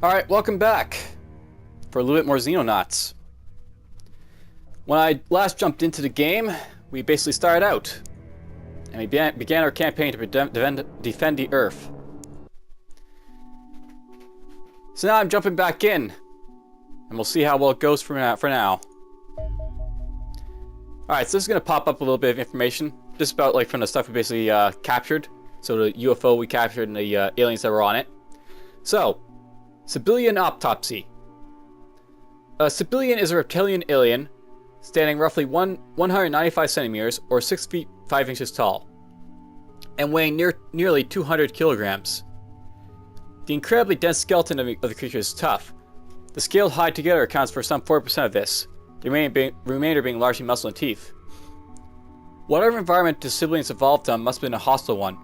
Alright, welcome back for a little bit more Xenonauts. When I last jumped into the game, we basically started out. And we began our campaign to defend the Earth. So now I'm jumping back in. And we'll see how well it goes for now. Alright, so this is going to pop up a little bit of information. Just about like from the stuff we basically captured. So the UFO we captured and the aliens that were on it. So, Sebillian autopsy. A Sebillian is a reptilian alien standing roughly 195 centimeters or 6 feet 5 inches tall and weighing nearly 200 kilograms. The incredibly dense skeleton of the creature is tough. The scaled hide together accounts for some 4% of this, the remainder being largely muscle and teeth. Whatever environment the Sebillians evolved on must have been a hostile one.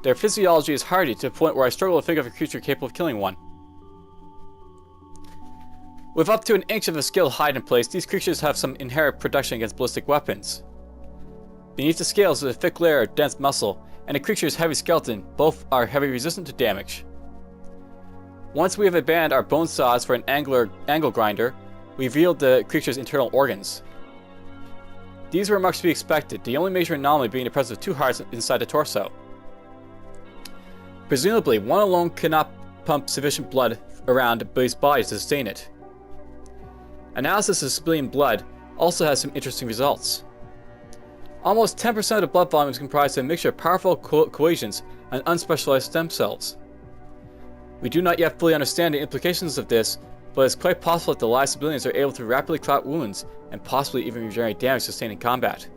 Their physiology is hardy to the point where I struggle to think of a creature capable of killing one. With up to an inch of a scaled hide in place, these creatures have some inherent protection against ballistic weapons. Beneath the scales is a thick layer of dense muscle, and the creature's heavy skeleton. Both are heavy resistant to damage. Once we have abandoned our bone saws for an angle grinder, we revealed the creature's internal organs. These were much to be expected, the only major anomaly being the presence of 2 hearts inside the torso. Presumably, one alone cannot pump sufficient blood around the beast's body to sustain it. Analysis of Sebillian blood also has some interesting results. Almost 10% of the blood volume is comprised of a mixture of powerful coagulants and unspecialized stem cells. We do not yet fully understand the implications of this, but it's quite possible that the live Sebillians are able to rapidly clot wounds and possibly even regenerate damage sustained in combat.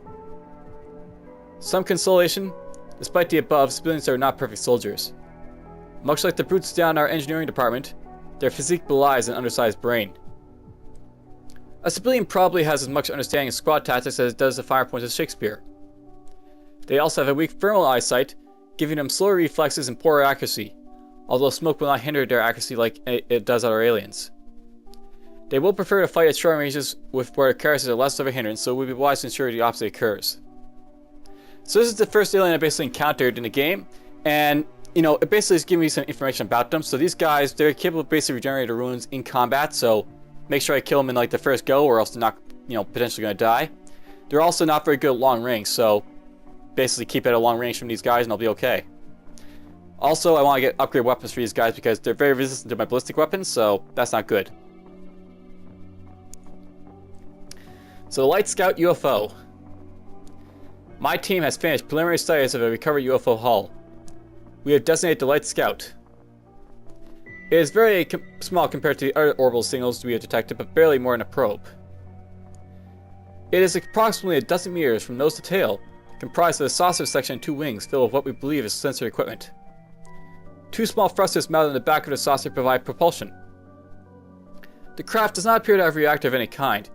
Some consolation, despite the above, Sebillians are not perfect soldiers. Much like the brutes down our engineering department, their physique belies an undersized brain. A Sebillian probably has as much understanding of squad tactics as it does the fire points of Shakespeare. They also have a weak thermal eyesight, giving them slower reflexes and poorer accuracy, although smoke will not hinder their accuracy like it does other aliens. They will prefer to fight at short ranges where carcasses are less of a hindrance, so it would be wise to ensure the opposite occurs. So this is the first alien I basically encountered in the game, and you know, it basically is giving me some information about them. So these guys, they're capable of basically regenerating their wounds in combat, so make sure I kill them in like the first go or else they're not, you know, potentially going to die. They're also not very good at long range, so basically keep at a long range from these guys and I'll be okay. Also, I want to get upgrade weapons for these guys because they're very resistant to my ballistic weapons, so that's not good. So, Light Scout UFO. My team has finished preliminary studies of a recovered UFO hull. We have designated the Light Scout. It is very small compared to the other orbital signals we have detected, but barely more than a probe. It is approximately a dozen meters from nose to tail, comprised of a saucer section and 2 wings filled with what we believe is sensory equipment. 2 small thrusters mounted in the back of the saucer provide propulsion. The craft does not appear to have a reactor of any kind,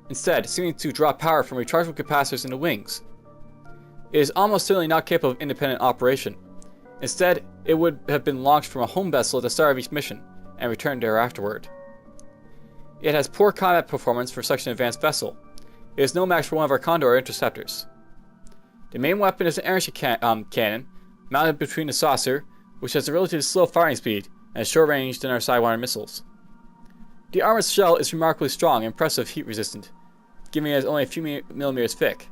instead seeming to draw power from rechargeable capacitors in the wings. It is almost certainly not capable of independent operation. Instead, it would have been launched from a home vessel at the start of each mission, and returned there afterward. It has poor combat performance for such an advanced vessel. It is no match for one of our Condor interceptors. The main weapon is an energy cannon, mounted between the saucer, which has a relatively slow firing speed, and is short range than our Sidewinder missiles. The armored shell is remarkably strong and impressive heat resistant, giving it only a few millimeters thick,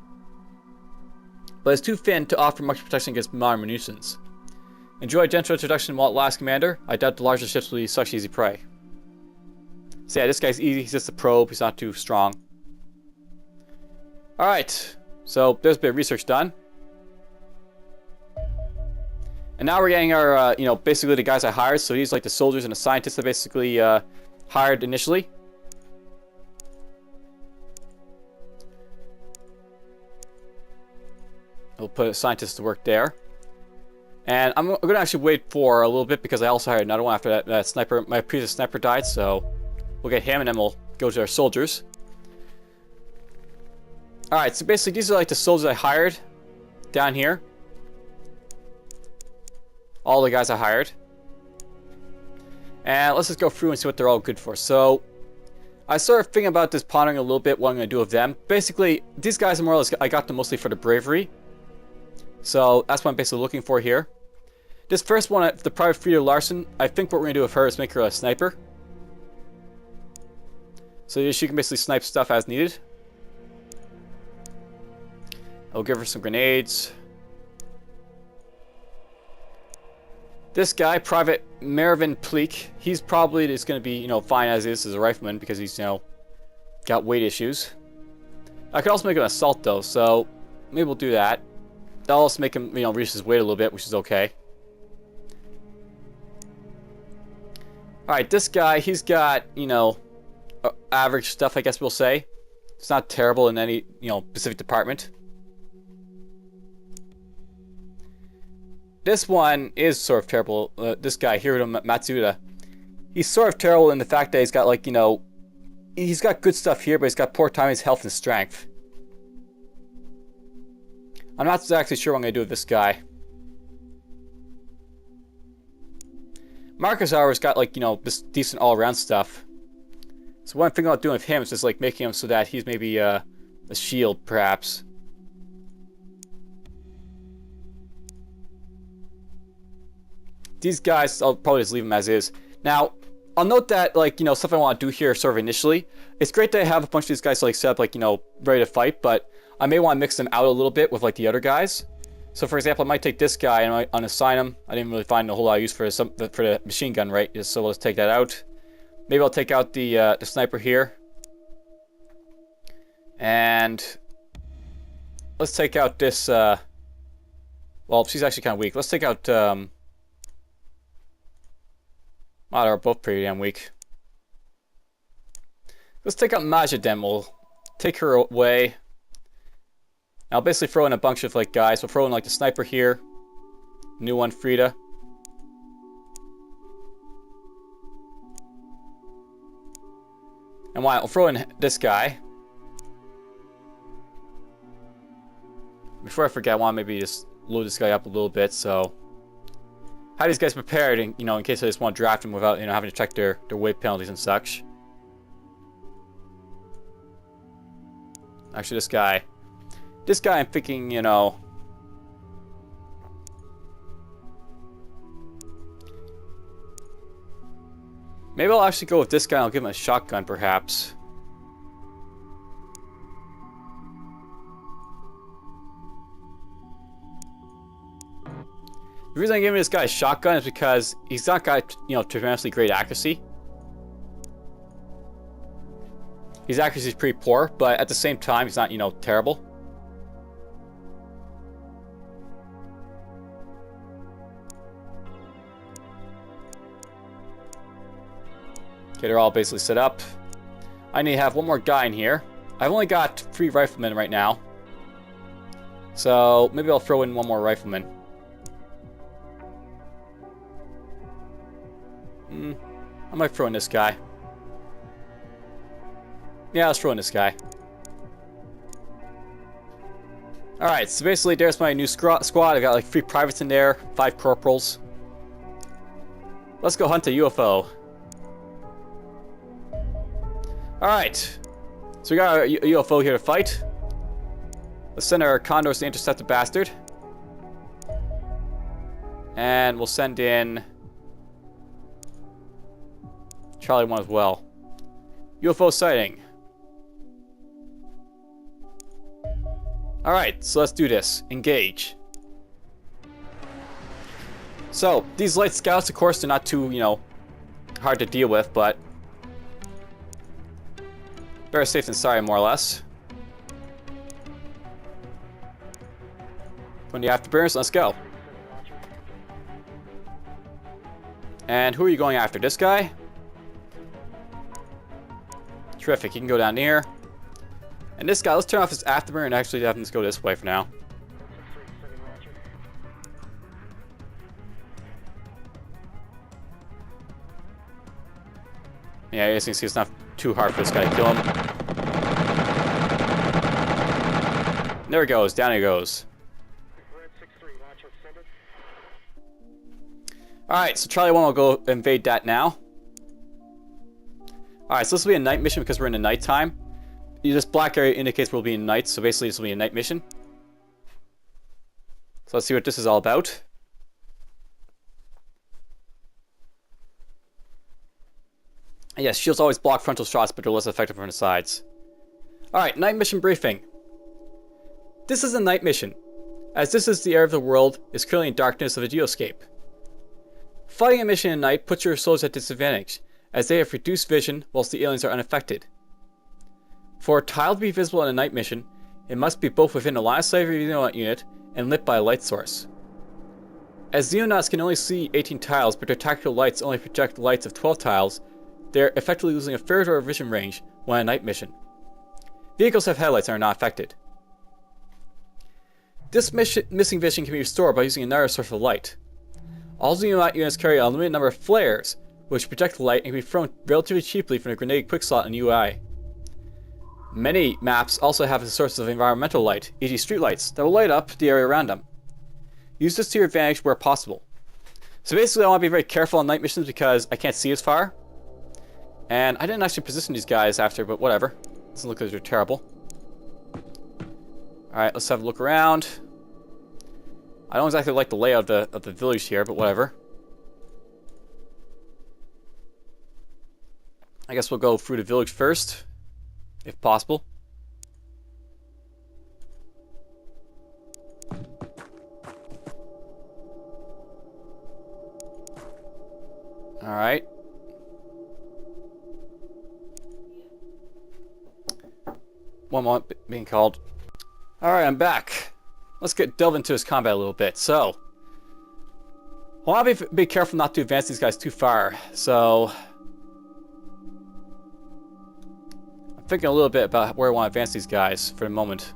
but it's too thin to offer much protection against modern munitions. Enjoy a gentle introduction while it lasts, Commander. I doubt the larger ships will be such easy prey. So yeah, this guy's easy. He's just a probe. He's not too strong. Alright. So there's a bit of research done. And now we're getting our, you know, basically the guys I hired. So these like the soldiers and the scientists I basically hired initially. We'll put a scientist to work there. And I'm going to actually wait for a little bit because I also hired another one after that sniper. My previous sniper died, so we'll get him and then we'll go to our soldiers. Alright, so basically these are like the soldiers I hired down here. All the guys I hired. And let's just go through and see what they're all good for. So, I started thinking about this, pondering a little bit what I'm going to do with them. Basically, these guys are more or less, I got them mostly for the bravery. So, that's what I'm basically looking for here. This first one, the Private Frida Larson, I think what we're going to do with her is make her a sniper. So she can basically snipe stuff as needed. I'll give her some grenades. This guy, Private Mervyn Pleek, he's probably just going to be, you know, fine as is as a rifleman because he's, you know, got weight issues. I could also make him an assault though, so maybe we'll do that. That'll also make him, you know, reduce his weight a little bit, which is okay. Alright, this guy, he's got, you know, average stuff, I guess we'll say. It's not terrible in any, you know, specific department. This one is sort of terrible. This guy, Hiroto Matsuda. He's sort of terrible in the fact that he's got, like, you know, he's got good stuff here, but he's got poor timing, health, and strength. I'm not exactly sure what I'm going to do with this guy. Marcus, however, has got, like, you know, this decent all-around stuff. So one thing about doing with him is just, like, making him so that he's maybe a shield, perhaps. These guys, I'll probably just leave them as is. Now, I'll note that, like, you know, stuff I want to do here sort of initially. It's great to have a bunch of these guys, like, set up, like, you know, ready to fight, but I may want to mix them out a little bit with, like, the other guys. So, for example, I might take this guy and I might unassign him. I didn't really find a whole lot of use for the machine gun, right? So let's take that out. Maybe I'll take out the sniper here. And let's take out this, well, she's actually kind of weak. Let's take out, wow, they're both pretty damn weak. Let's take out Majidem. We'll take her away. I'll basically throw in a bunch of, like, guys. We'll throw in, like, the sniper here. New one, Frida. And why? We'll throw in this guy. Before I forget, I want to maybe just load this guy up a little bit, so have these guys prepared, and, you know, in case I just want to draft them without, you know, having to check their weight penalties and such. Actually, this guy I'm thinking, you know, maybe I'll actually go with this guy and I'll give him a shotgun, perhaps. The reason I'm giving this guy a shotgun is because he's not got, you know, tremendously great accuracy. His accuracy is pretty poor, but at the same time, he's not, you know, terrible. Okay, they're all basically set up. I need to have one more guy in here. I've only got 3 riflemen right now. So maybe I'll throw in one more rifleman. I might throw in this guy. Yeah, let's throw in this guy. Alright, so basically there's my new squad. I've got like 3 privates in there, 5 corporals. Let's go hunt a UFO. Alright, so we got a UFO here to fight. Let's send our condors to intercept the bastard. And we'll send in Charlie 1 as well. UFO sighting. Alright, so let's do this. Engage. So, these light scouts, of course, they're not too, you know, hard to deal with, but better safe than sorry, more or less. When the afterburners, let's go. And who are you going after? This guy? Terrific, he can go down here. And this guy, let's turn off his afterburner and actually have him just go this way for now. Yeah, as you can see, it's not too hard for this guy to kill him. There he goes, down he goes. Alright, so Charlie 1 will go invade that now. Alright, so this will be a night mission because we're in the night time. This black area indicates we'll be in night, so basically this will be a night mission. So let's see what this is all about. And yes, shields always block frontal shots, but they're less effective from the sides. Alright, night mission briefing. This is a night mission, as this is the area of the world is currently in darkness of a geoscape. Fighting a mission at night puts your soldiers at disadvantage, as they have reduced vision whilst the aliens are unaffected. For a tile to be visible in a night mission, it must be both within a line of sight of your Xenonaut unit and lit by a light source. As Xenonauts can only see 18 tiles, but their tactical lights only project lights of 12 tiles, they are effectively losing a third of their vision range when a night mission. Vehicles have headlights and are not affected. This missing vision can be restored by using another source of light. All Xenonaut units carry a limited number of flares, which project light and can be thrown relatively cheaply from a grenade quick slot in UI. Many maps also have a source of environmental light, e.g. streetlights, that will light up the area around them. Use this to your advantage where possible. So basically I want to be very careful on night missions because I can't see as far. And I didn't actually position these guys after, but whatever. Doesn't look like they're terrible. Alright, let's have a look around. I don't exactly like the layout of the village here, but whatever. I guess we'll go through the village first, if possible. Alright. One moment, being called. Alright, I'm back. Let's delve into this combat a little bit. So, I want to be careful not to advance these guys too far. So, I'm thinking a little bit about where I want to advance these guys for the moment.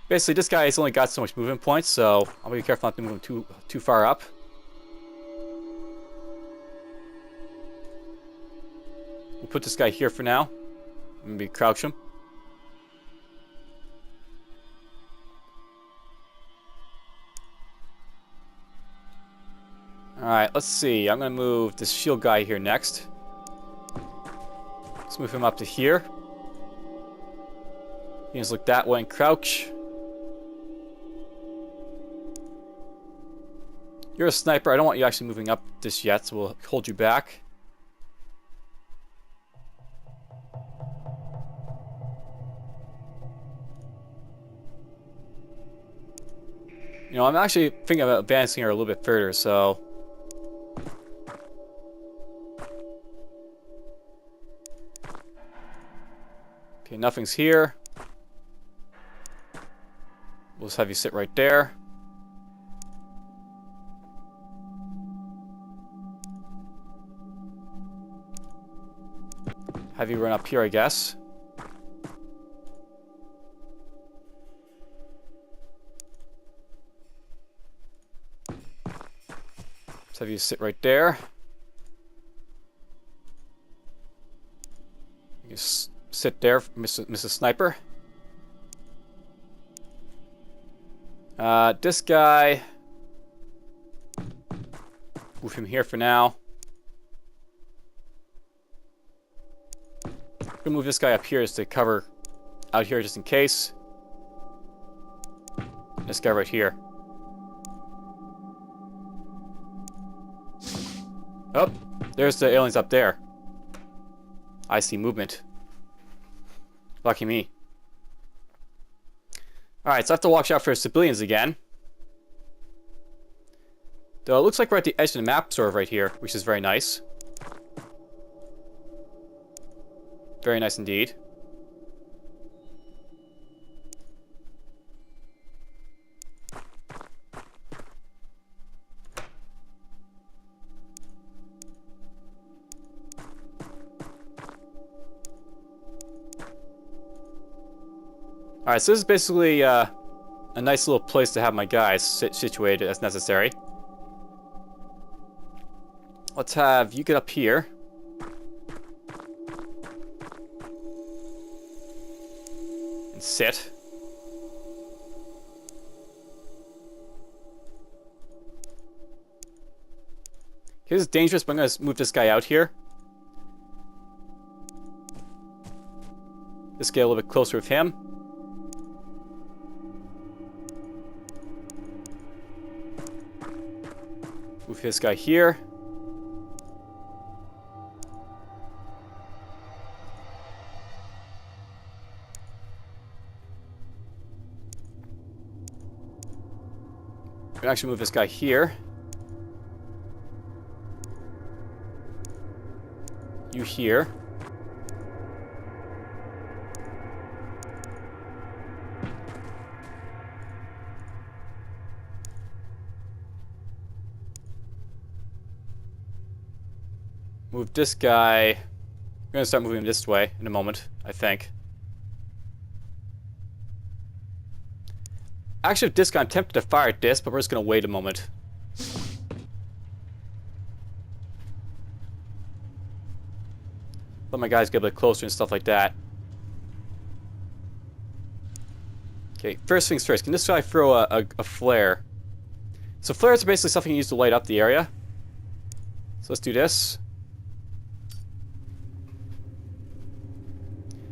Basically, this guy has only got so much movement points, so I'm going to be careful not to move him too far up. We'll put this guy here for now. Maybe crouch him. Alright, let's see. I'm going to move this shield guy here next. Let's move him up to here. You can just look that way and crouch. You're a sniper. I don't want you actually moving up this yet, so we'll hold you back. You know, I'm actually thinking about advancing her a little bit further, so... Okay, nothing's here. We'll just have you sit right there. Have you run up here, I guess. Let's have you sit right there. You just sit there, Mrs. Sniper. This guy. Move him here for now. I'm gonna move this guy up here just to cover out here just in case. This guy right here. Oh, there's the aliens up there. I see movement. Lucky me. Alright, so I have to watch out for Sebillians again. Though it looks like we're at the edge of the map sort of right here, which is very nice. Very nice indeed. Alright, so this is basically a nice little place to have my guys situated as necessary. Let's have you get up here. And sit. Okay, this is dangerous, but I'm going to move this guy out here. Let's get a little bit closer with him. Move this guy here. We can actually move this guy here. You here. Move this guy. We're gonna start moving him this way in a moment, I think. Actually, with this guy, I'm tempted to fire at this, but we're just gonna wait a moment. Let my guys get a bit closer and stuff like that. Okay, first things first. Can this guy throw a flare? So flares are basically something you use to light up the area. So let's do this.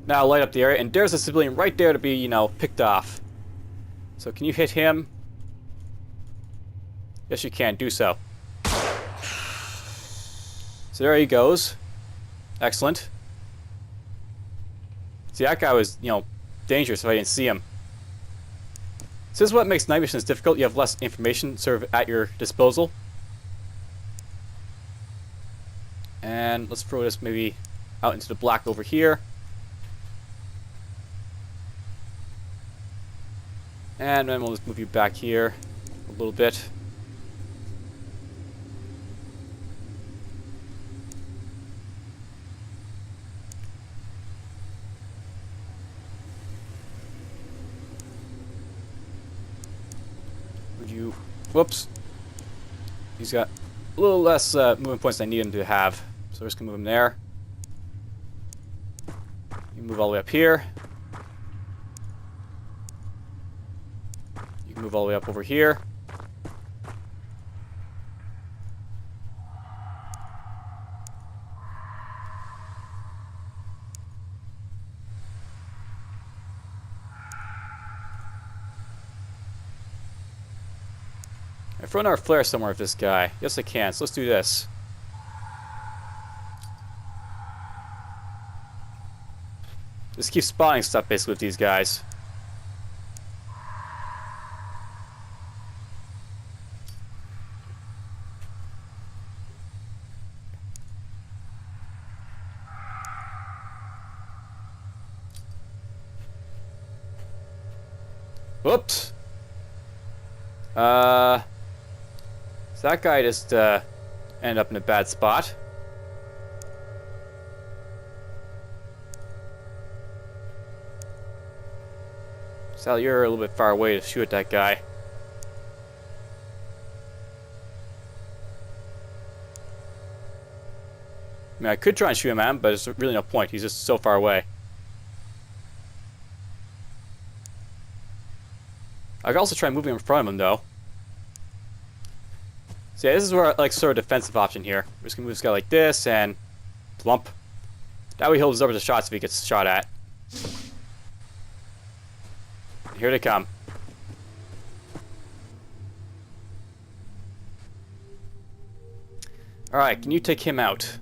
Now I'll light up the area, and there's a civilian right there to be, you know, picked off. So can you hit him? Yes, you can. Do so. So there he goes. Excellent. See, that guy was, you know, dangerous if I didn't see him. So this is what makes night missions difficult. You have less information sort of at your disposal. And let's throw this maybe out into the black over here. And then we'll just move you back here a little bit. Would you... Whoops. He's got a little less movement points than I need him to have. So we're just going to move him there. You move all the way up here. You can move all the way up over here. I've thrown our flare somewhere with this guy. Yes, I can. So let's do this. Just keep spotting stuff basically with these guys. Whoops. So that guy just ended up in a bad spot. Sal, you're a little bit far away to shoot at that guy. I mean, I could try and shoot him at him, but there's really no point. He's just so far away. I could also try moving him in front of him, though. So yeah, this is where I like sort of defensive option here. We're just gonna move this guy like this and plump. That way he'll absorb the shots if he gets shot at. Here they come. Alright, can you take him out?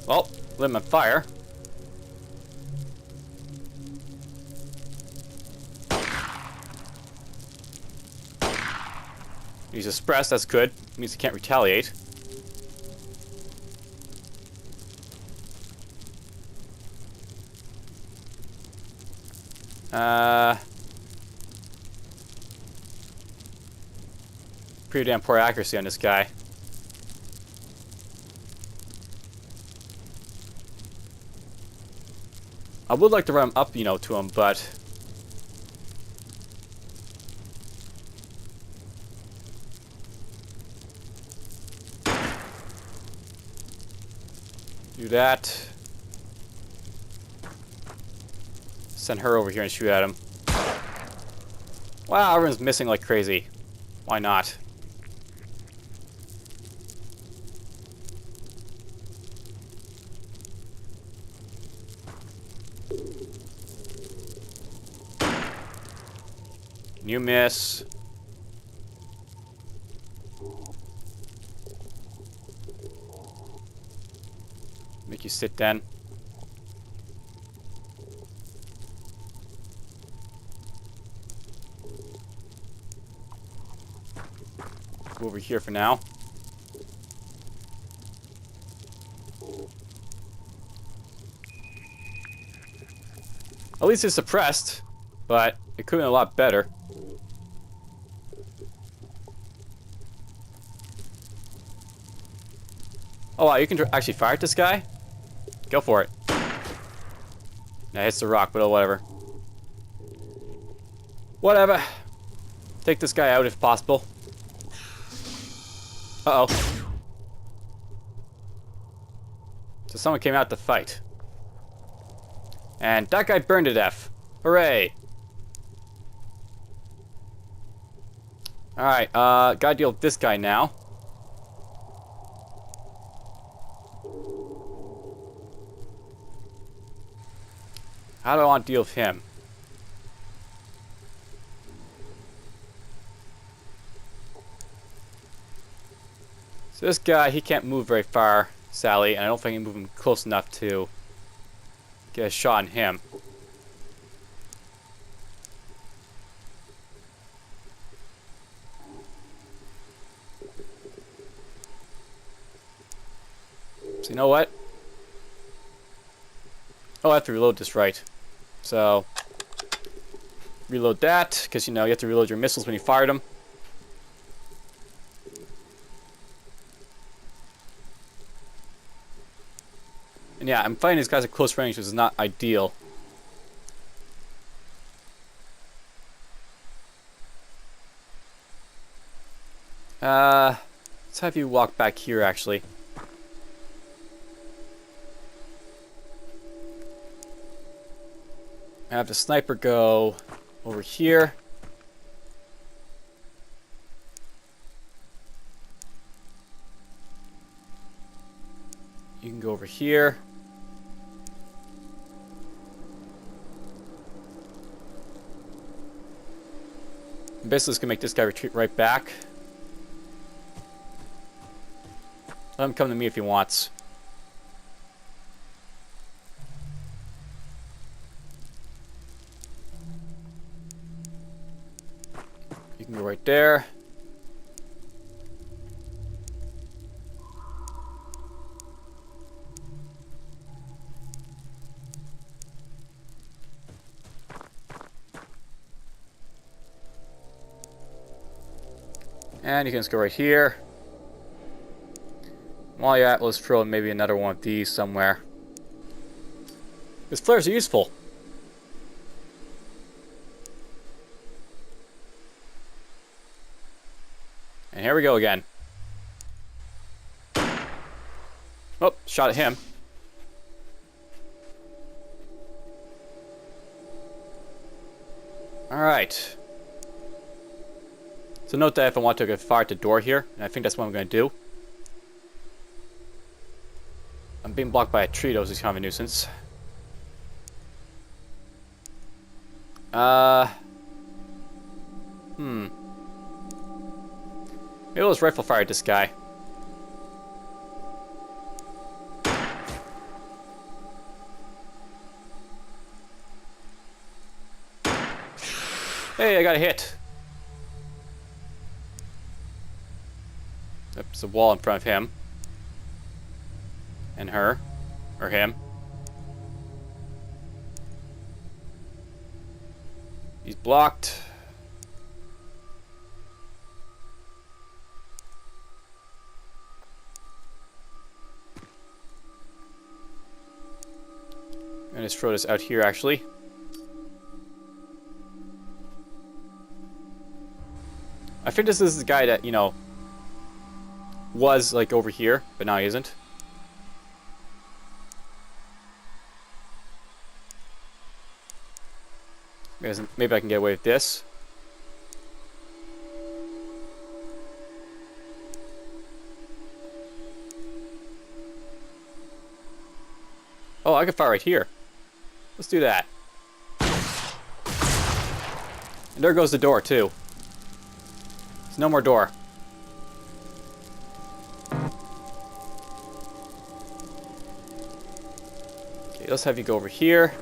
Well, lit him on fire. He's suppressed, that's good. Means he can't retaliate. Pretty damn poor accuracy on this guy. I would like to run him up, you know, to him, but... do that. Send her over here and shoot at him. Wow, everyone's missing like crazy. Why not? Can you miss? Make you sit then. Go over here for now. At least it's suppressed, but it could have been a lot better. Oh wow, you can actually fire at this guy? Go for it. Nah, it hits the rock, but oh, whatever. Whatever. Take this guy out if possible. Uh-oh. So someone came out to fight. And that guy burned to death. Hooray. Alright, gotta deal with this guy now. How do I want to deal with him? So this guy, he can't move very far, Sally, and I don't think I can move him close enough to get a shot on him. So you know what? Oh, I have to reload this right. So, reload that, because you know, you have to reload your missiles when you fired them. And yeah, I'm fighting these guys at close range, which is not ideal. Let's have you walk back here, actually. I have the sniper go over here. You can go over here. I'm basically just gonna make this guy retreat right back. Let him come to me if he wants. You can go right there. And you can just go right here. While you're at, let's throw in maybe another one of these somewhere. Because flares are useful. And here we go again. Oh, shot at him. Alright. So note that if I want to fire at the door here, and I think that's what I'm going to do. I'm being blocked by a tree, though, which is kind of a nuisance. Maybe let's rifle fire at this guy. Hey, I got a hit. There's a wall in front of him. And her. Or him. He's blocked. I'm gonna just throw this out here, actually. I think this is the guy that, you know, was, like, over here, but now he isn't. Maybe I can get away with this. Oh, I can fire right here. Let's do that. And there goes the door, too. There's no more door. Okay, let's have you go over here.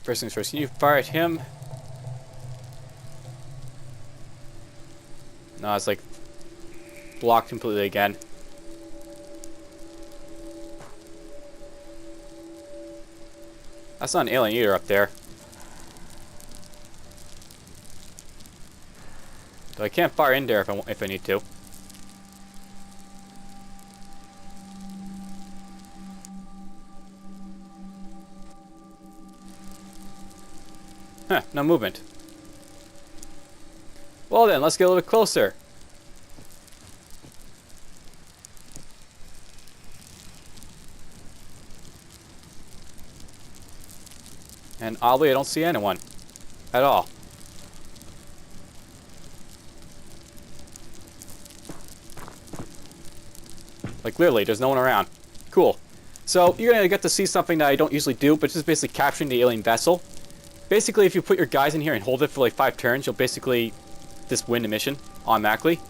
First things first, can you fire at him? No, it's like blocked completely again. That's not an alien either up there. So I can't fire in there if I need to. Huh, no movement. Well then, let's get a little bit closer. And oddly, I don't see anyone. At all. Like, literally, there's no one around. Cool. So, you're gonna get to see something that I don't usually do, but it's just basically capturing the alien vessel. Basically, if you put your guys in here and hold it for like 5 turns, you'll basically just win the mission automatically.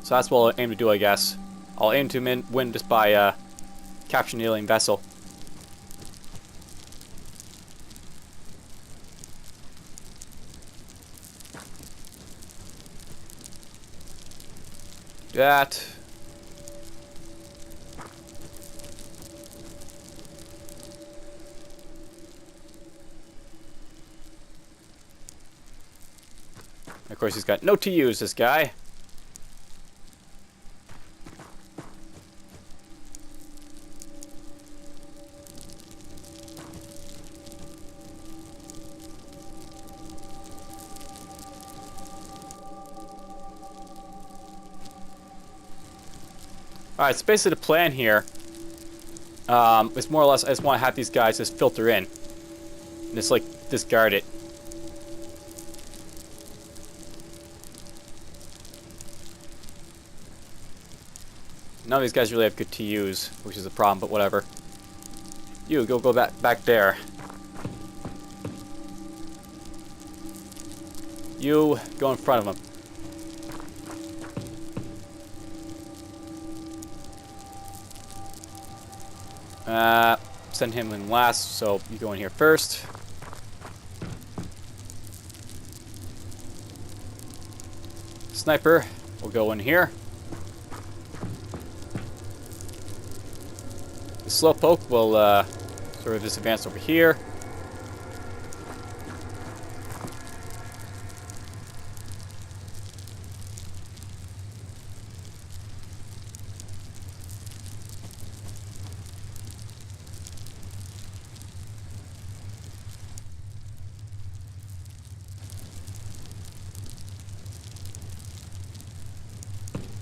So that's what I'll aim to do, I guess. I'll aim to win just by capturing the alien vessel. That. Of course, he's got no TUs, this guy. Alright, so basically the plan here is more or less I just want to have these guys just filter in. And just like discard it. None of these guys really have good TUs, which is a problem, but whatever. You, go back there. You, go in front of him. Send him in last, so you go in here first. Sniper will go in here. The slowpoke will sort of just advance over here.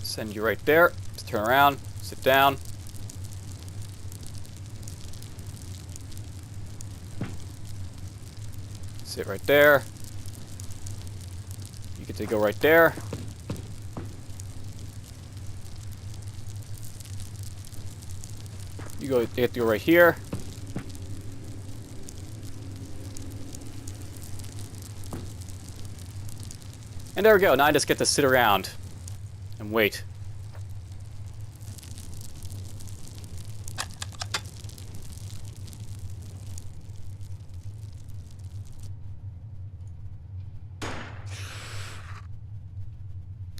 Send you right there. Just turn around, sit down. Sit right there. You get to go right there. You get to go right here. And there we go. Now I just get to sit around and wait.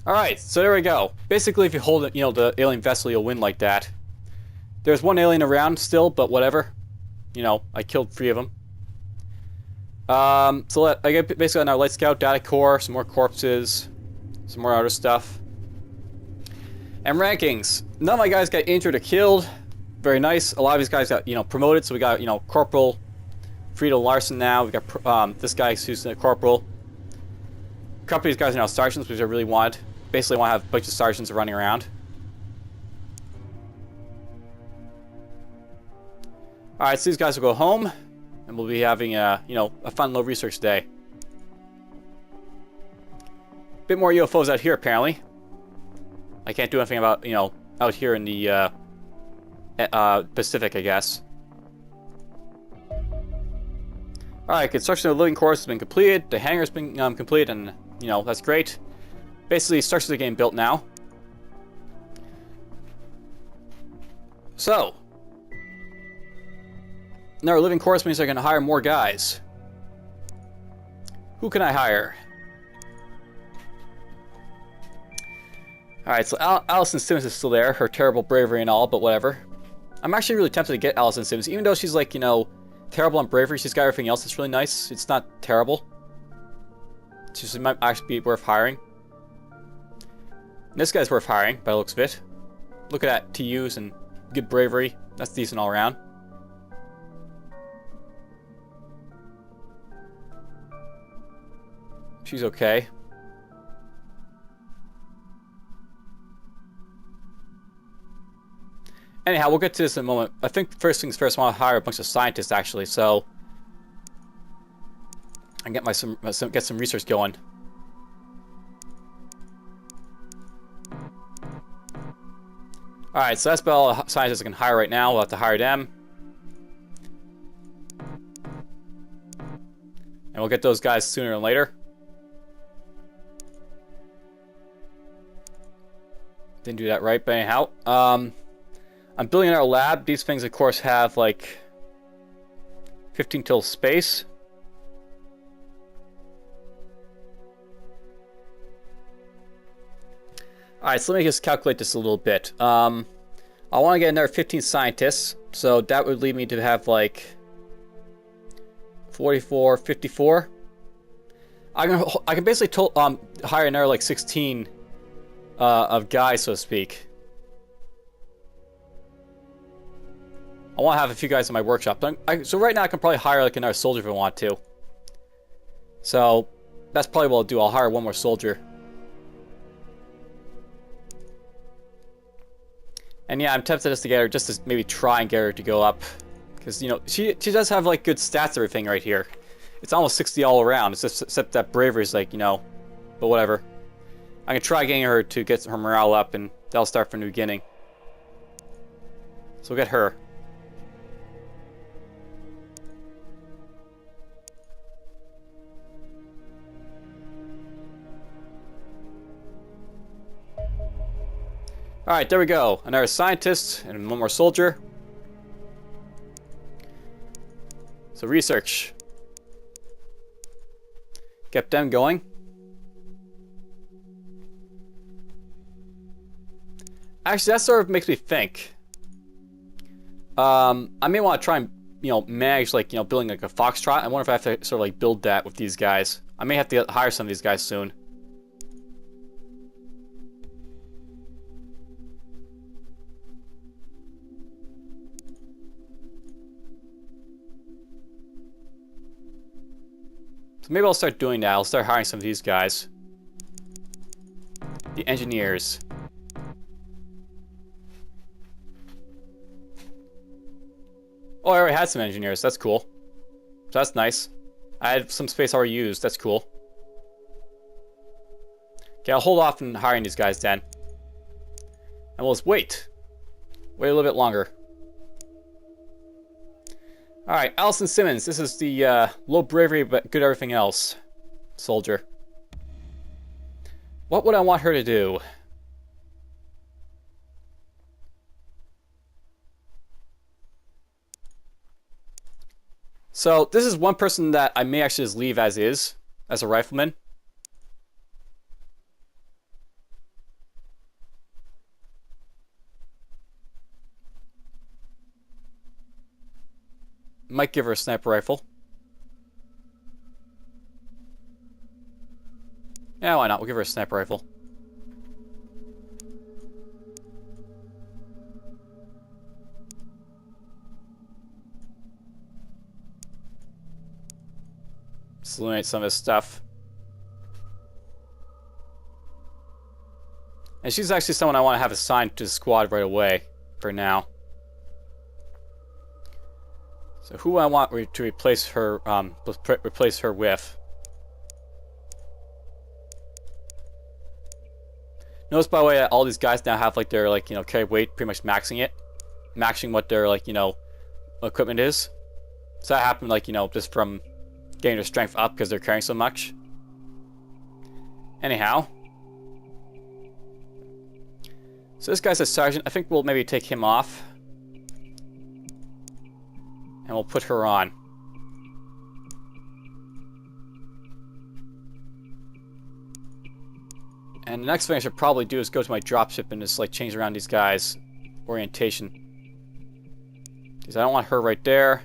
Alright, so there we go. Basically, if you hold it, the alien vessel, you'll win like that. There's one alien around still, but whatever. I killed 3 of them. So I get basically on our light scout data core, some more corpses, some more other stuff. And rankings. None of my guys got injured or killed. Very nice. A lot of these guys got, promoted. So we got, Corporal Friedo Larson now. We got this guy who's a corporal. A couple of these guys are now sergeants, which I really want. Basically, I want to have a bunch of sergeants running around. Alright, so these guys will go home. And we'll be having a fun little research day. bit more UFOs out here, apparently. I can't do anything about, you know, out here in the Pacific, I guess. Alright, construction of the living quarters has been completed. The hangar's been completed, and, you know, that's great. Basically, structures are getting built now. So, now our living quarters means they're going to hire more guys. Who can I hire? Alright, so Allison Simmons is still there. Her terrible bravery and all, but whatever. I'm actually really tempted to get Allison Simmons. Even though she's like, you know, terrible on bravery, she's got everything else that's really nice. It's not terrible. She might actually be worth hiring. And this guy's worth hiring, by the looks of it. Look at that, TUs and good bravery. That's decent all around. She's okay. Anyhow, we'll get to this in a moment. I think first things first, I want to hire a bunch of scientists, actually, so I can get some research going. Alright, so that's about all the scientists I can hire right now. We'll have to hire them. And we'll get those guys sooner than later. Didn't do that right, but anyhow. I'm building our lab. These things, of course, have, like, 15 till space. Alright, so let me just calculate this a little bit. I want to get another 15 scientists, so that would lead me to have, like, 44, 54. I can basically hire another, like, 16 of guys, so to speak. I want to have a few guys in my workshop. So right now I can probably hire like another soldier if I want to. So that's probably what I'll do. I'll hire one more soldier. And yeah, I'm tempted just to get her, just to maybe try and get her to go up. Because, you know, she does have like good stats and everything right here. It's almost 60 all around. It's just, except that bravery is like, you know, but whatever. I can try getting her to get her morale up, and that'll start from the beginning. So we'll get her. Alright, there we go. Another scientist and one more soldier. So research. Get them going. Actually, that sort of makes me think. I may want to try and, you know, manage, like, you know, building like a foxtrot. I wonder if I have to sort of like build that with these guys. I may have to hire some of these guys soon. So maybe I'll start doing that. I'll start hiring some of these guys. The engineers. Oh, I already had some engineers. That's cool. So that's nice. I had some space already used. That's cool. Okay, I'll hold off on hiring these guys then. And we'll just wait. Wait a little bit longer. Alright, Allison Simmons. This is the low bravery but good everything else soldier. What would I want her to do? So, this is one person that I may actually just leave as is, as a rifleman. Might give her a sniper rifle. Yeah, why not? We'll give her a sniper rifle. Just eliminate some of his stuff. And she's actually someone I want to have assigned to the squad right away, for now. So who I want to replace her with? Notice, by the way, that all these guys now have, like, their, like, carry weight pretty much maxing it. Maxing what their, like, equipment is. So that happened, like, just from getting their strength up because they're carrying so much. Anyhow. So this guy's a sergeant. I think we'll maybe take him off. And we'll put her on. And the next thing I should probably do is go to my dropship and just, like, change around these guys' orientation. Because I don't want her right there.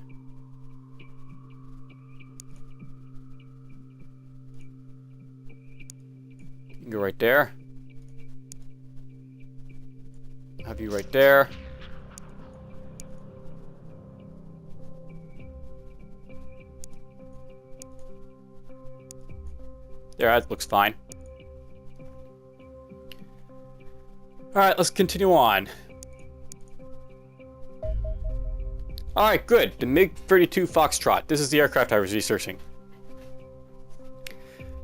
You can go right there. Have you right there. There, that looks fine. Alright, let's continue on. Alright, good. The MiG-32 Foxtrot. This is the aircraft I was researching.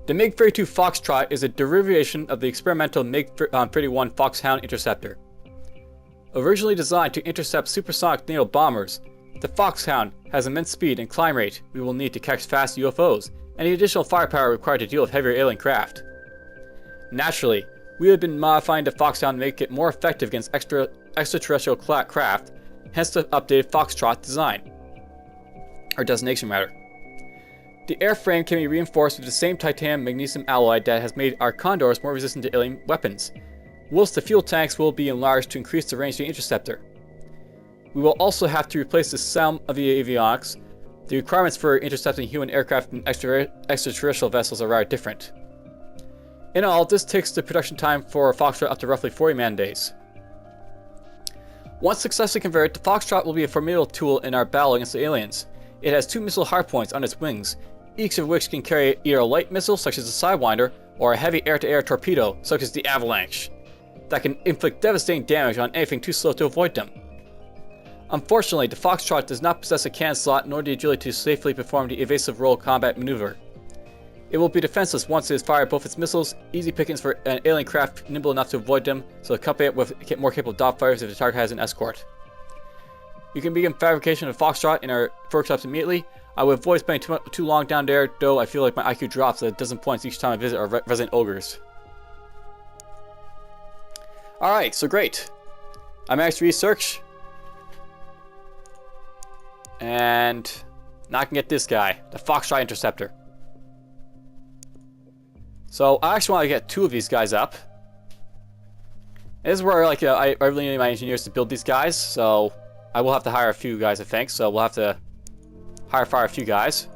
The MiG-32 Foxtrot is a derivation of the experimental MiG-31 Foxhound interceptor. Originally designed to intercept supersonic NATO bombers, the Foxhound has immense speed and climb rate we will need to catch fast UFOs, and the additional firepower required to deal with heavier alien craft. Naturally, we have been modifying the Foxhound to make it more effective against extraterrestrial craft, hence the updated Foxtrot design. Or designation, rather. The airframe can be reinforced with the same titanium magnesium alloy that has made our Condors more resistant to alien weapons, whilst the fuel tanks will be enlarged to increase the range of the interceptor. We will also have to replace the some of the avionics. The requirements for intercepting human aircraft and extraterrestrial vessels are rather different. In all, this takes the production time for Foxtrot up to roughly 40 man-days. Once successfully converted, the Foxtrot will be a formidable tool in our battle against the aliens. It has 2 missile hardpoints on its wings, each of which can carry either a light missile, such as the Sidewinder, or a heavy air-to-air torpedo, such as the Avalanche, that can inflict devastating damage on anything too slow to avoid them. Unfortunately, the Foxtrot does not possess a cannon slot nor the agility to safely perform the evasive roll combat maneuver. It will be defenseless once it has fired both its missiles, easy pickings for an alien craft nimble enough to avoid them, so accompany it with more capable dogfighters if the target has an escort. You can begin fabrication of Foxtrot in our workshops immediately. I would avoid spending too long down there, though I feel like my IQ drops at a dozen points each time I visit our resident ogres. Alright, so great. I managed to research. And now I can get this guy, the Foxtrot Interceptor. So I actually want to get 2 of these guys up. And this is where, like, I really need my engineers to build these guys, so I will have to hire a few guys, I think. So we'll have to fire a few guys.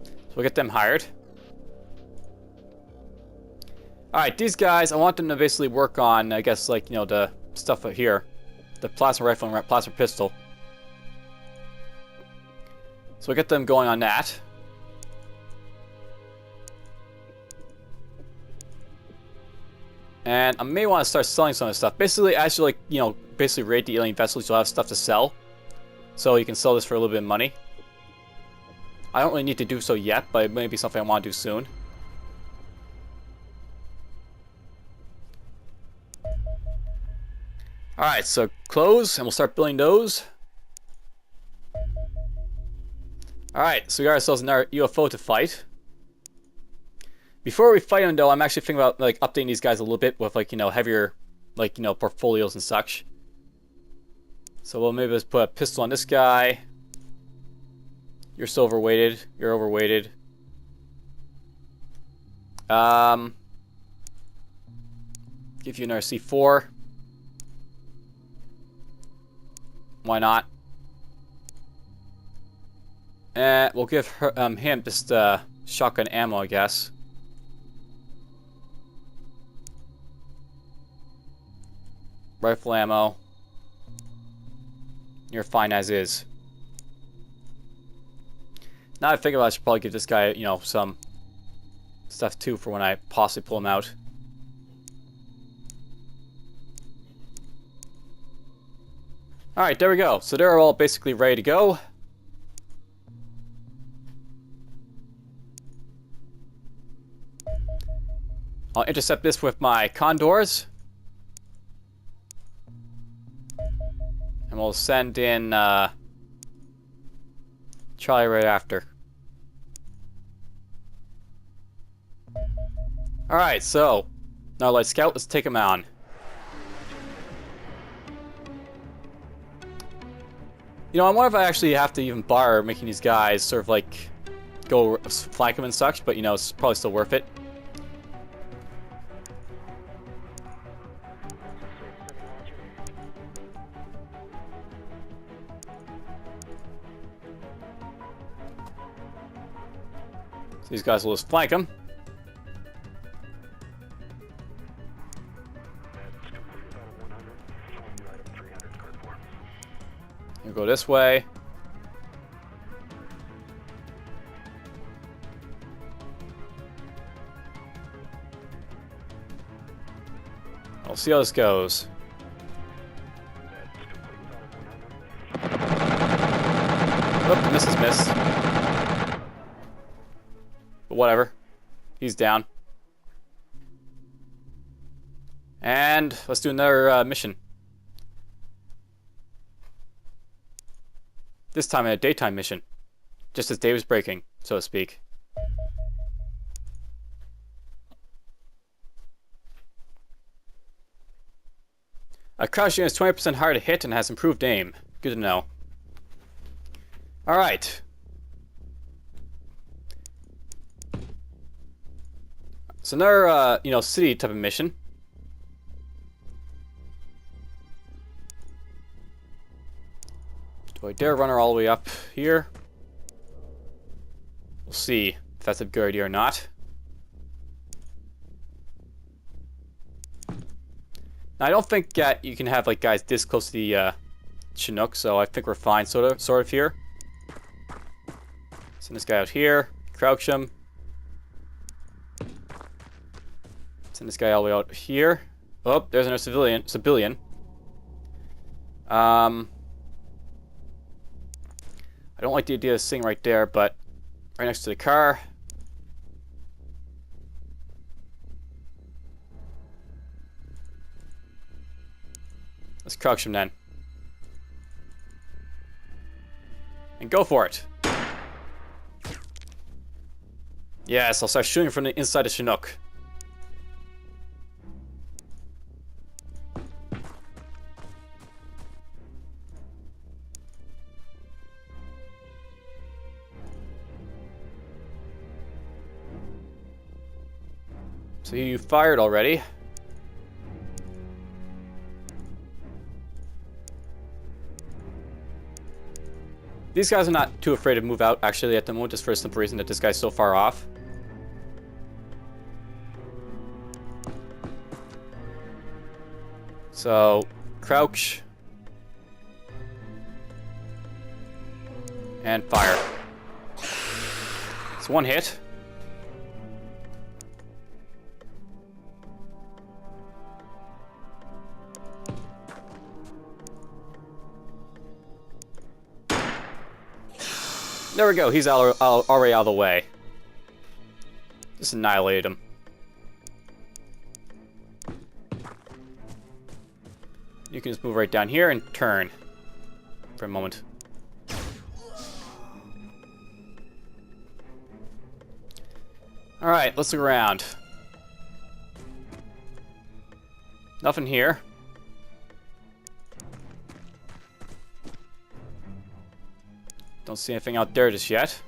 So we'll get them hired. Alright, these guys, I want them to basically work on, I guess, like, the stuff here. The plasma rifle and plasma pistol. So we'll get them going on that. And I may want to start selling some of this stuff. Basically, as you, like, basically raid the alien vessels, you'll have stuff to sell. So you can sell this for a little bit of money. I don't really need to do so yet, but it may be something I want to do soon. Alright, so close, and we'll start building those. Alright, so we got ourselves another UFO to fight. Before we fight them, though, I'm actually thinking about, like, updating these guys a little bit with, like, heavier, like, portfolios and such. So we'll maybe just put a pistol on this guy. You're so overweighted. You're overweighted. Give you another C4. Why not? We'll give her, him just shotgun ammo, I guess. Rifle ammo. You're fine as is. Now I think about it, I should probably give this guy, some stuff too for when I possibly pull him out. Alright, there we go. So they're all basically ready to go. I'll intercept this with my condors. And we'll send in Charlie right after. Alright, so now let's scout, let's take him on. You know, I wonder if I actually have to even bother making these guys sort of like go flank him and such, but you know, it's probably still worth it. So these guys will just flank him. You'll go this way. We'll see how this goes. Oh, miss is miss. But whatever. He's down. And let's do another mission. This time a daytime mission. Just as day was breaking, so to speak. A crouch unit is 20% harder to hit and has improved aim. Good to know. Alright. So another, you know, city type of mission. Do I dare run her all the way up here? We'll see if that's a good idea or not. Now, I don't think that you can have like guys this close to the Chinook, so I think we're fine sort of here. Send this guy out here, crouch him. Send this guy all the way out here. Oh, there's another Sebillian. I don't like the idea of sitting right there, but right next to the car. Let's crouch him then. And go for it. Yes, I'll start shooting from the inside of Chinook. So you fired already. These guys are not too afraid to move out actually at the moment, just for the simple reason that this guy's so far off. So, crouch. And fire. It's one hit. There we go, he's already out of the way. Just annihilated him. You can just move right down here and turn for a moment. Alright, let's look around. Nothing here. Don't see anything out there just yet.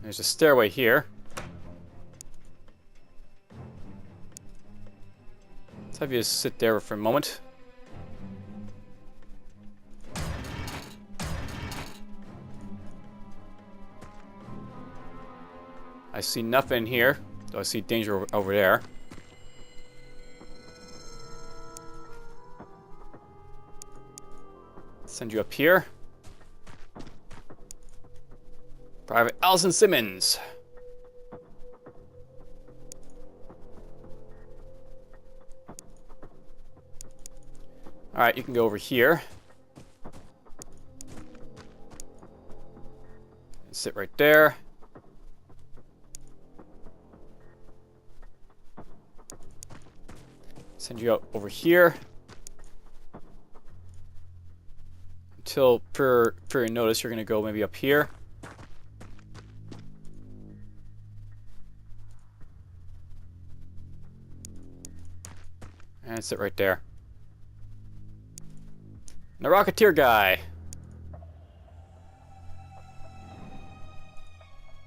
There's a stairway here. Let's have you just sit there for a moment. I see nothing here. I see danger over there. Send you up here. Private Allison Simmons. Alright, you can go over here. Sit right there. Send you out over here. Until, for your notice, you're going to go maybe up here. And sit right there. And the Rocketeer guy.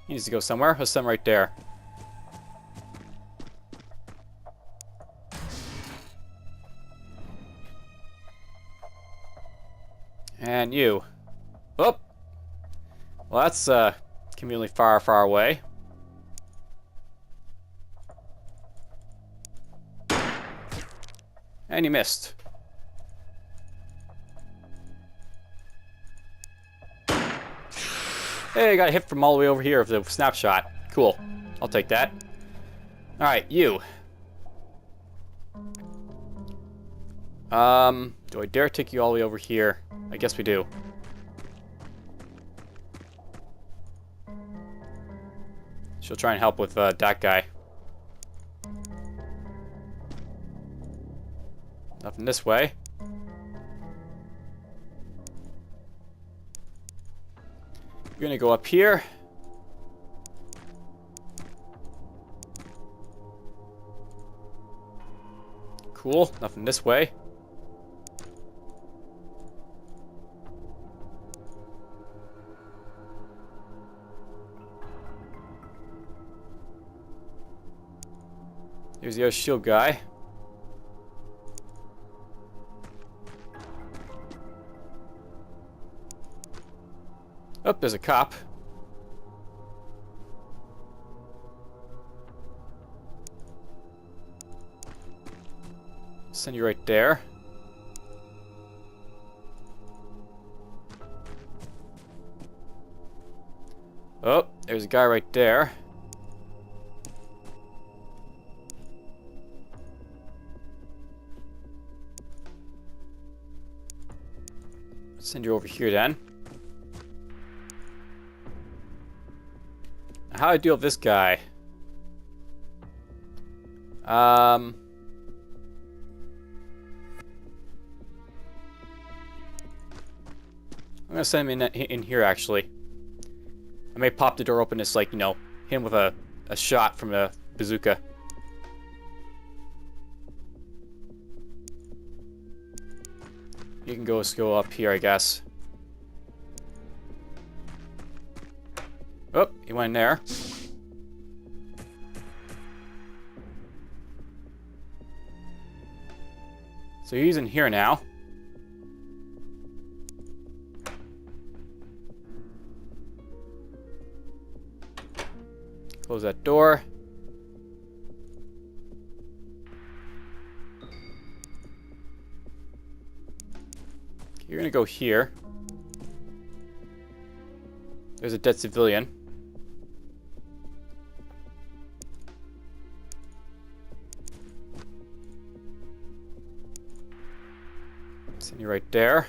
He needs to go somewhere. Let's send him right there. And you. Oh! Well, that's conveniently far, far away. And you missed. Hey, I got hit from all the way over here with the snapshot. Cool. I'll take that. Alright, you. Do I dare take you all the way over here? I guess we do. She'll try and help with that guy. Nothing this way. You're gonna go up here. Cool. Nothing this way. Here's the other shield guy. Oh, there's a cop. Send you right there. Oh, there's a guy right there. Send you over here then. How do I deal with this guy? I'm gonna send him in here actually. I may pop the door open as like, you know, him with a shot from a bazooka. You can go up here, I guess. Oh, he went in there. So he's in here now. Close that door. You're gonna go here. There's a dead civilian. Send you right there.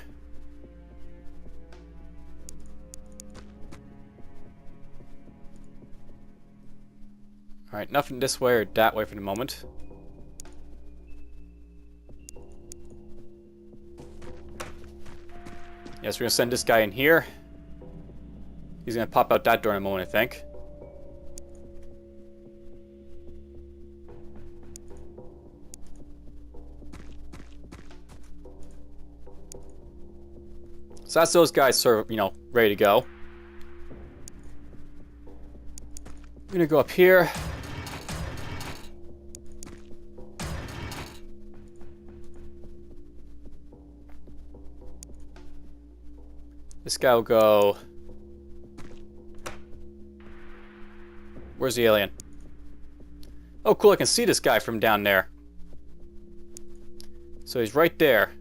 Alright, nothing this way or that way for the moment. Yes, we're gonna send this guy in here. He's gonna pop out that door in a moment, I think. So that's those guys sort of, you know, ready to go. I'm gonna go up here. This guy will go... Where's the alien? Oh, cool, I can see this guy from down there. So he's right there.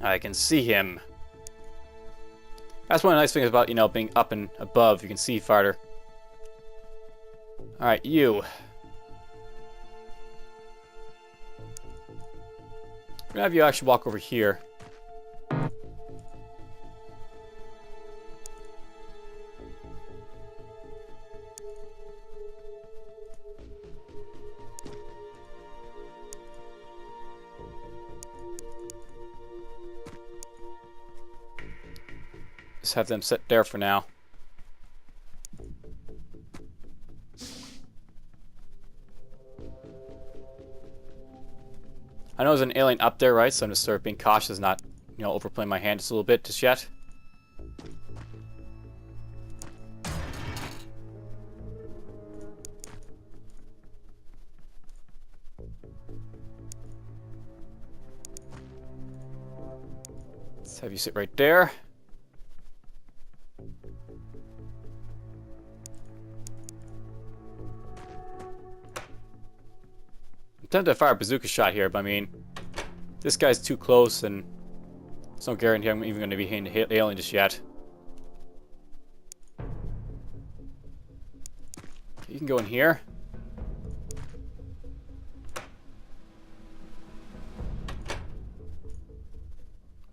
I can see him. That's one of the nice things about, you know, being up and above. You can see farther. Alright, you. gonna have you actually walk over here. Just have them sit there for now. I know there's an alien up there, right? So I'm just sort of being cautious, not, you know, overplaying my hand just a little bit just yet. Let's have you sit right there. I'm tempted to fire a bazooka shot here, but I mean, this guy's too close, and there's no guarantee I'm even going to be hitting the alien just yet. You can go in here.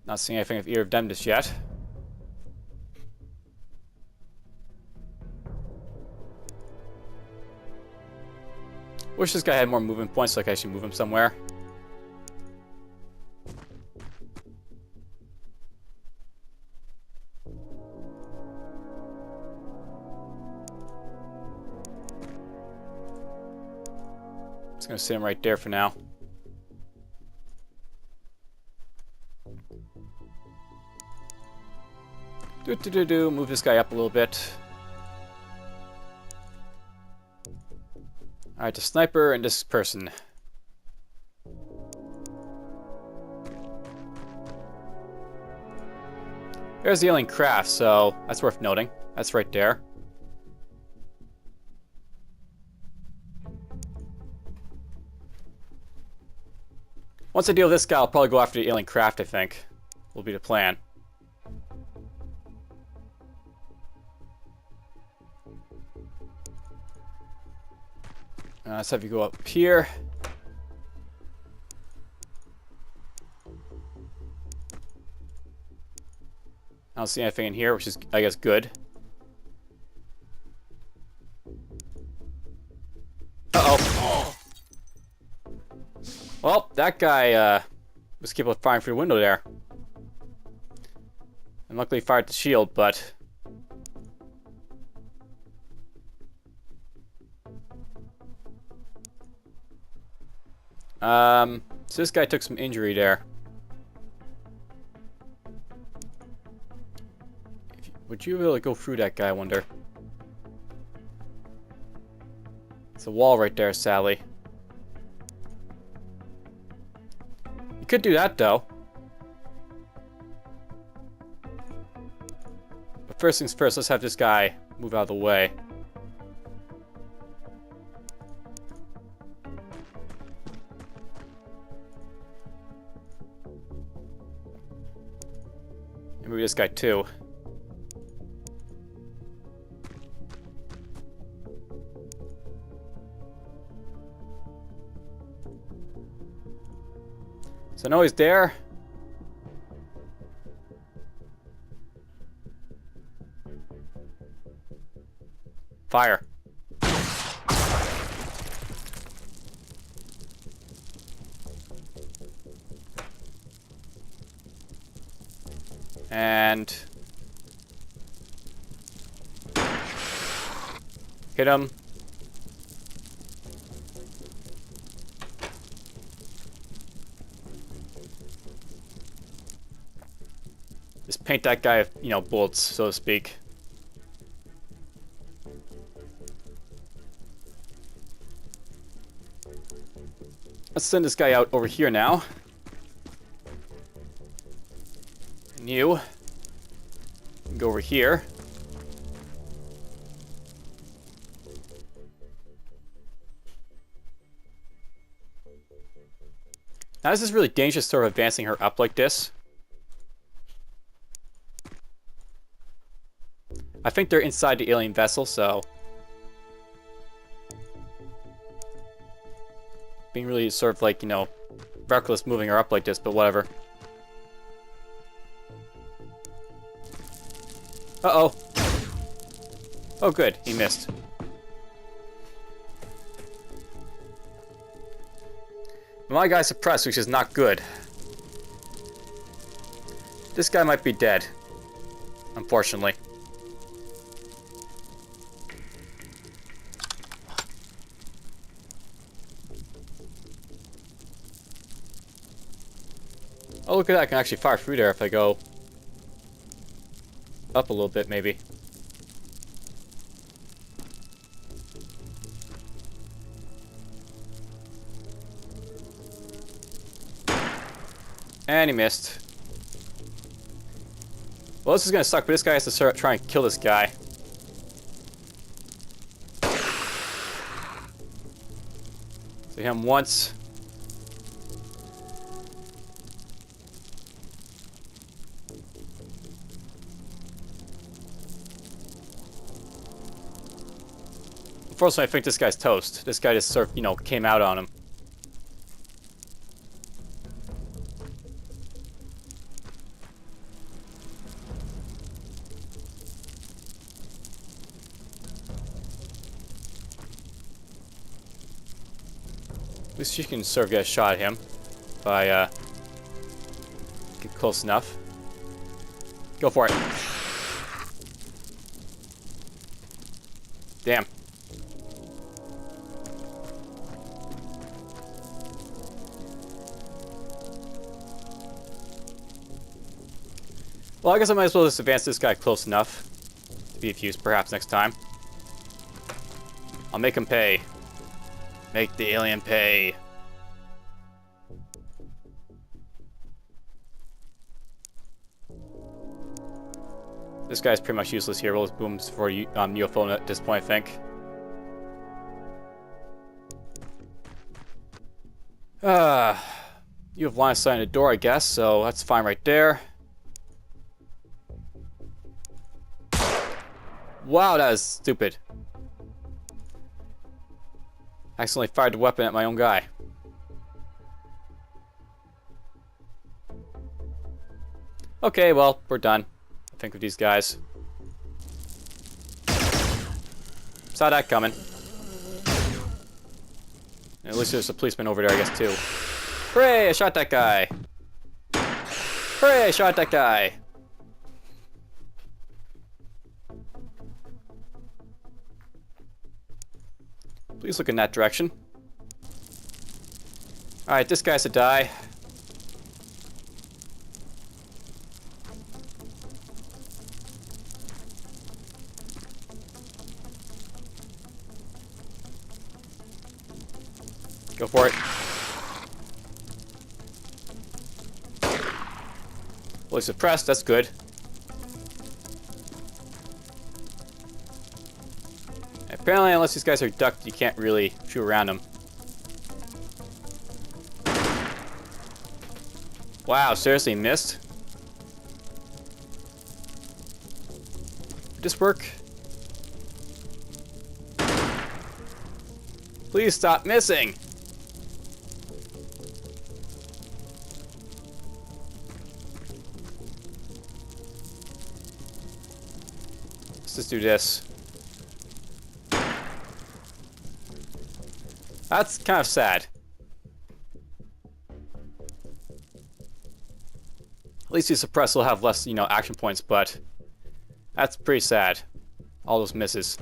Not seeing anything of either of them just yet. Wish this guy had more movement points so I could actually move him somewhere. Just gonna sit him right there for now. Move this guy up a little bit. Alright, the sniper and this person. There's the alien craft, so that's worth noting. That's right there. Once I deal with this guy, I'll probably go after the alien craft, I think. Will be the plan. Let's have you go up here. I don't see anything in here, which is, I guess, good. Uh-oh. Well, that guy was capable of firing through the window there. And luckily fired the shield, but... so this guy took some injury there. Would you really go through that guy, I wonder? It's a wall right there, Sally. You could do that, though. But first things first, let's have this guy move out of the way. And maybe this guy, too. So I know he's there. Fire. And hit him. Just paint that guy with, you know, bullets, so to speak. Let's send this guy out over here now. And you can go over here. Now this is really dangerous, sort of advancing her up like this. I think they're inside the alien vessel, so being really sort of like, you know, reckless moving her up like this, but whatever. Uh-oh. Oh, good. He missed. My guy's suppressed, which is not good. This guy might be dead. Unfortunately. Oh, look at that. I can actually fire through there if I go up a little bit, maybe. And he missed. Well, this is gonna suck, but this guy has to start try and kill this guy. So him once. Unfortunately, I think this guy's toast. This guy just sort of, you know, came out on him. At least you can sort of get a shot at him if I get close enough. Go for it. Damn. Well, I guess I might as well just advance this guy close enough to be of use perhaps next time. I'll make him pay. Make the alien pay. This guy's pretty much useless here. We'll just boom for UFO at this point, I think. You have line of sight on the door, I guess, so that's fine right there. Wow, that is stupid. Accidentally fired the weapon at my own guy. Okay, well, we're done. I think with these guys. Saw that coming. And at least there's a policeman over there, I guess, too. Hooray, I shot that guy. Hooray, I shot that guy. Please look in that direction. Alright, this guy's to die. Go for it. Fully suppressed, that's good. Apparently, unless these guys are ducked, you can't really shoot around them. Wow, seriously, missed? Did this work? Please stop missing! Let's just do this. That's kind of sad. At least these suppressed will have less, you know, action points, but that's pretty sad. All those misses.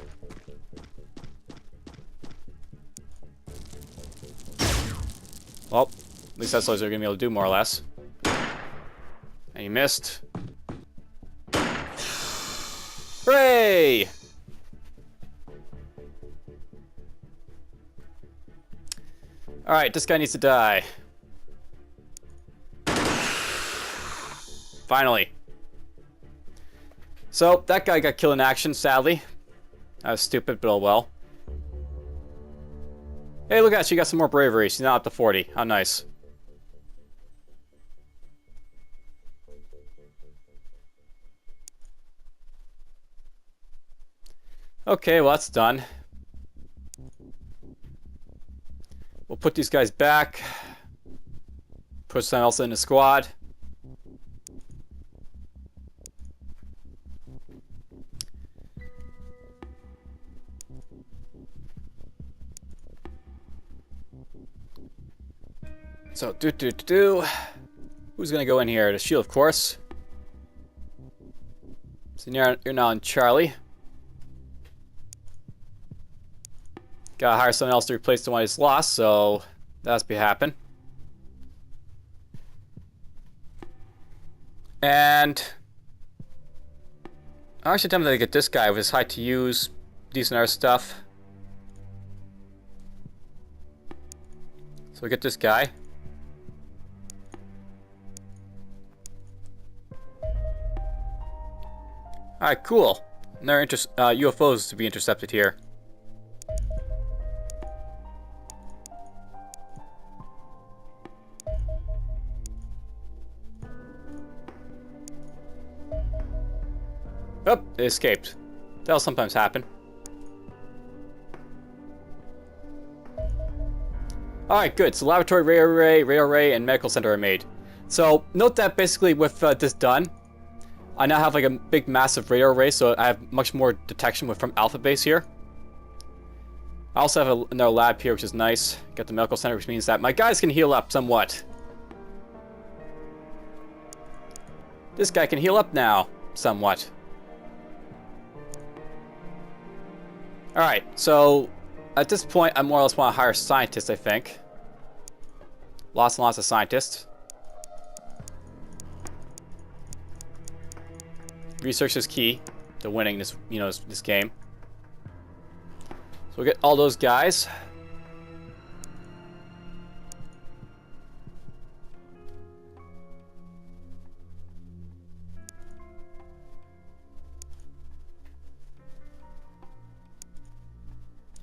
Well, at least that's what they're gonna be able to do, more or less. And you missed. Hooray! Alright, this guy needs to die. Finally. So, that guy got killed in action, sadly. That was stupid, but oh well. Hey, look at that, she got some more bravery. She's now up to 40. How nice. Okay, well that's done. We'll put these guys back. Put someone else in the squad. So, who's gonna go in here? The shield, of course. So you're now in Charlie. Gotta hire someone else to replace the one he's lost, so that's be happen. And I'm actually tempted to get this guy with his high to use, decent air stuff. So we get this guy. Alright, cool. Another UFOs to be intercepted here. Oh, it escaped. That'll sometimes happen. Alright, good. So laboratory, radar array, and medical center are made. So note that basically with this done, I now have like a big massive radar array, so I have much more detection from Alpha Base here. I also have another lab here, which is nice. Got the medical center, which means that my guys can heal up somewhat. This guy can heal up now, somewhat. Alright, so at this point, I more or less want to hire scientists, I think. Lots and lots of scientists. Research is key to winning this, this game. So we'll get all those guys.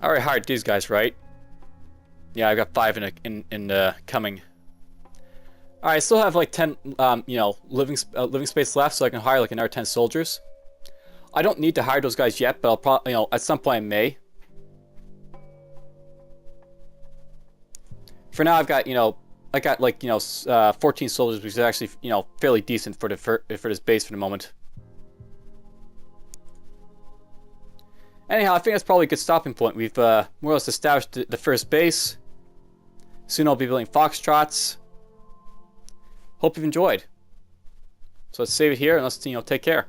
I already hired these guys, right? Yeah, I got 5 in the coming. All right, I still have like 10, living space left, so I can hire like another 10 soldiers. I don't need to hire those guys yet, but I'll probably, at some point I may. For now, I've got, I got like 14 soldiers, which is actually fairly decent for this base for the moment. Anyhow, I think that's probably a good stopping point. We've more or less established the first base. Soon I'll be building Foxtrots. Hope you've enjoyed. So let's save it here and let's take care.